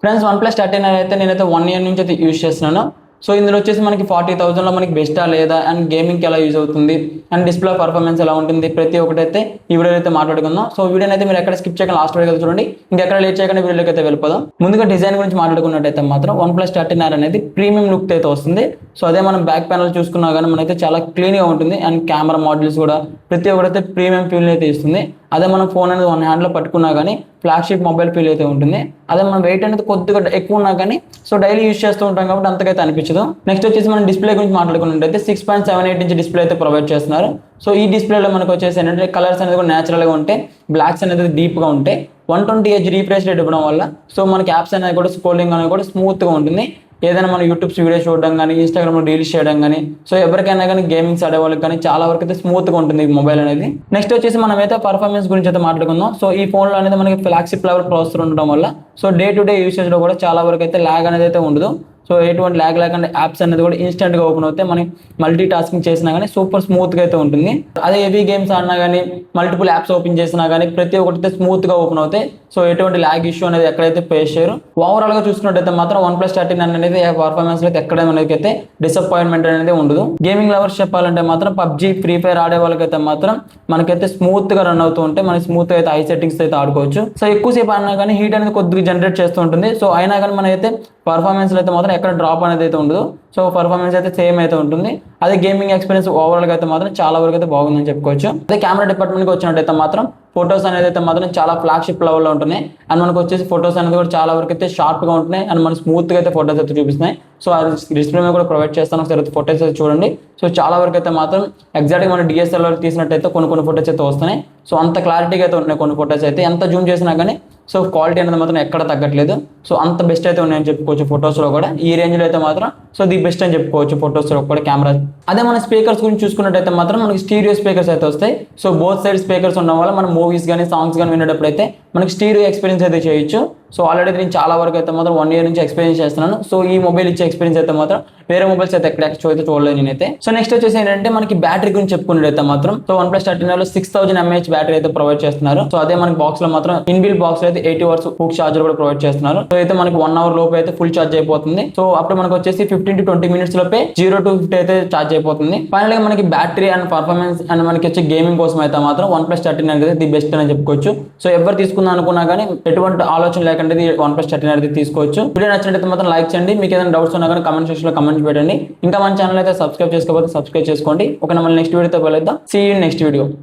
Friends OnePlus 13 అయితే నేనైతే 1 year నుంచి అయితే యూజ్ చేస్తున్నాను. సో ఇందులో వచ్చేసి మనకి 40,000లో మనకి బెస్టా లేదా అండ్ గేమింగ్కి ఎలా యూజ్ అవుతుంది అండ్ డిస్ప్లే పర్ఫార్మెన్స్ ఎలా ఉంటుంది ప్రతి ఒక్కటైతే ఈ వీడియో అయితే మాట్లాడుకుందాం. సో వీడియోని అయితే మీరు ఎక్కడ స్కిప్ చేయకుండా లాస్ట్ వరకు చూడండి. ఇంకెక్కడ లేట్ చేయకుండా వీడియోకి అయితే వెళ్ళిపోదాం. ముందుగా డిజైన్ గురించి మాట్లాడుకున్నట్టయితే మాత్రం OnePlus 13R అనేది ప్రీమియం లుక్ అయితే వస్తుంది. సో అదే మనం బ్యాక్ ప్యానల్ చూసుకున్నా కానీ మనైతే చాలా క్లీన్గా ఉంటుంది అండ్ కెమెరా మోడల్స్ కూడా ప్రతి ఒక్కటైతే ప్రీమియం ఫీల్ అయితే ఇస్తుంది. అదే మనం ఫోన్ అనేది 1 హ్యాండ్లో పట్టుకున్నా కానీ ఫ్లాగ్షిప్ మొబైల్ ఫీల్ అయితే ఉంటుంది. అదే మనం వెయిట్ అనేది కొద్దిగా ఎక్కువ ఉన్నా కానీ సో డైలీ యూజ్ చేస్తూ ఉంటాం కాబట్టి అంతకైతే అనిపించదు. నెక్స్ట్ వచ్చేసి మనం డిస్ప్లే గురించి మాట్లాడుకున్నట్టయితే 6.78 ఇంచ్ డిస్ప్లే అయితే ప్రొవైడ్ చేస్తున్నారు. సో ఈ డిస్ప్లేలో మనకు వచ్చేసి ఏంటంటే కలర్స్ అనేది కూడా న్యాచురల్గా ఉంటాయి, బ్లాక్స్ అనేది డీప్గా ఉంటాయి. 120Hz రీఫ్రెష్ రేట్ ఇవ్వడం వల్ల సో మనకి యాప్స్ అనేది కూడా స్క్రోలింగ్ అనేది కూడా స్మూత్గా ఉంటుంది. ఏదైనా మనం యూట్యూబ్స్ వీడియో చూడడం కానీ ఇన్స్టాగ్రామ్లో రీల్స్ చేయడం కానీ సో ఎవరికైనా కానీ గేమింగ్స్ ఆడే వాళ్ళకి కానీ చాలా వరకు అయితే స్మూత్గా ఉంటుంది ఈ మొబైల్ అనేది. నెక్స్ట్ వచ్చేసి మనం అయితే పర్ఫార్మెన్స్ గురించి అయితే మాట్లాడుకుందాం. సో ఈ ఫోన్లో అనేది మనకి ఫ్లాగ్షిప్ లెవెల్ ప్రాసెసర్ ఉండడం వల్ల సో డే టు డే యూసేజ్లో కూడా చాలా వరకు అయితే ల్యాగ్ అనేది అయితే ఉండదు. సో ఎటువంటి ల్యాగ్ లేకుండా యాప్స్ అనేది కూడా ఇన్స్టెంట్గా ఓపెన్ అవుతాయి. మనం మల్టీ టాస్కింగ్ చేసినా కానీ సూపర్ స్మూత్గా అయితే ఉంటుంది. అదే హెవీ గేమ్స్ ఆడినా కానీ మల్టిపుల్ యాప్స్ ఓపెన్ చేసినా కానీ ప్రతి ఒక్కటి స్మూత్గా ఓపెన్ అవుతాయి. సో ఎటువంటి ల్యాగ్ ఇష్యూ అనేది ఎక్కడైతే ఫేస్ చేయరు. ఓవరాల్గా చూసుకున్నట్టయితే మాత్రం OnePlus 13 అనేది పర్ఫార్మెన్స్ అయితే ఎక్కడ మనకైతే డిసప్పాయింట్మెంట్ అనేది ఉండదు. గేమింగ్ లవర్స్ చెప్పాలంటే మాత్రం పబ్జీ ఫ్రీ ఫైర్ ఆడే వాళ్ళకైతే మాత్రం మనకైతే స్మూత్గా రన్ అవుతూ ఉంటే మనం స్మూత్గా అయితే ఐ సెట్టింగ్స్ అయితే ఆడుకోవచ్చు. సో ఎక్కువసేపు ఆడినా కానీ హీట్ అనేది కొద్దిగా జనరేట్ చేస్తూ ఉంటుంది. సో అయినా కానీ మనమైతే పర్ఫార్మెన్స్ అయితే మాత్రం ఎక్కడ డ్రాప్ అనేది అయితే ఉండదు. సో పర్ఫార్మెన్స్ అయితే సేమ్ అయితే ఉంటుంది. అదే గేమింగ్ ఎక్స్పీరియన్స్ ఓవరాల్గా అయితే మాత్రం చాలా వరకు అయితే బాగుందని చెప్పుకోవచ్చు. అదే కెమెరా డిపార్ట్మెంట్కి వచ్చినట్టయితే మాత్రం ఫొటోస్ అనేది అయితే మాత్రం చాలా ఫ్లాగ్షిప్ లెవెల్లో ఉంటున్నాయి. అండ్ మనకు వచ్చేసి ఫొటోస్ అనేది కూడా చాలా వరకు అయితే షార్ప్గా ఉంటున్నాయి అండ్ మనకు స్మూత్గా అయితే ఫొటోస్ అయితే చూపిస్తున్నాయి. సో అది డిస్ప్లే మీద కూడా ప్రొవైడ్ చేస్తాను, ఒకసారి ఫొటోస్ అయితే చూడండి. సో చాలా వరకు అయితే మాత్రం ఎగ్జాక్ట్గా మన DSLR తీసినట్టయితే కొన్ని ఫొటోస్ అయితే వస్తున్నాయి. సో అంత క్లారిటీగా అయితే ఉంటున్నాయి కొన్ని ఫొటోస్ అయితే. ఎంత జూమ్ చేసినా కానీ సో క్వాలిటీ అనేది మాత్రం ఎక్కడ తగ్గట్లేదు. సో అంత బెస్ట్ అయితే ఉన్నాయని చెప్పుకోవచ్చు ఫొటోస్లో కూడా. ఈ రేంజ్లో అయితే మాత్రం సో ది బెస్ట్ అని చెప్పుకోవచ్చు ఫొటోస్లో కూడా కెమెరా. అదే మన స్పీకర్స్ గురించి చూసుకున్నట్టయితే మాత్రం మనకి స్టీరియో స్పీకర్స్ అయితే వస్తాయి. సో బోత్ సైడ్ స్పీకర్స్ ఉండడం వల్ల మనం మూవీస్ కానీ సాంగ్స్ కానీ వినేటప్పుడు అయితే మనకి స్టీరియో ఎక్స్పీరియన్స్ అయితే చేయొచ్చు. సో ఆల్రెడీ నేను చాలా వరకు అయితే మాత్రం 1 ఇయర్ నుంచి ఎక్స్పీరియన్స్ చేస్తున్నాను. సో ఈ మొబైల్ ఇచ్చే ఎక్స్పీరియన్స్ అయితే మాత్రం వేరే మొబైల్స్ అయితే ఎక్కడ అయితే చూడలేదు నేనైతే. సో నెక్స్ట్ వచ్చేసి ఏంటంటే మనకి బ్యాటరీ గురించి చెప్పుకున్నట్టయితే మాత్రం సో OnePlus 13లో 6000 mAh బ్యాటరీ అయితే ప్రొవైడ్ చేస్తున్నారు. సో అదే మనకి బాక్స్ లో మాత్రం ఇన్బిల్ట్ బాక్స్ లో అయితే 80 hours ఫుల్ చార్జర్ కూడా ప్రొవైడ్ చేస్తున్నారు. సో అయితే మనకి 1 hour లోపు అయితే ఫుల్ చార్జ్ అయిపోతుంది. సో అప్పుడు మనకు వచ్చేసి 15 to 20 minutes లోపే 0 to 50 అయితే చార్జ్ అయిపోతుంది. ఫైనల్ గా మనకి బ్యాటరీ అండ్ పర్ఫార్మెన్స్ అండ్ మనకి వచ్చే గేమింగ్ కోసం అయితే మాత్రం OnePlus 13 అనేది ది బెస్ట్ అని చెప్పుకోవచ్చు. సో ఎవరు తీసుకుందాం అనుకున్నా కానీ ఎటువంటి ఆలోచన లేకుండా OnePlus 13 అనేది తీసుకోవచ్చు. వీడియో నచ్చినట్లయితే మాత్రం లైక్ చేయండి. మీకు ఏదైనా డౌట్స్ ఉన్నా కానీ కామెంట్ సెక్షన్ లో కామెంట్ పెట్టండి. ఇంకా మన ఛానల్ అయితే సబ్స్క్రైబ్ చేసుకోకపోతే సబ్స్క్రైబ్ చేసుకోండి. ఓకే, మళ్ళీ నెక్స్ట్ వీడియోతో కలుద్దాం. See you next video.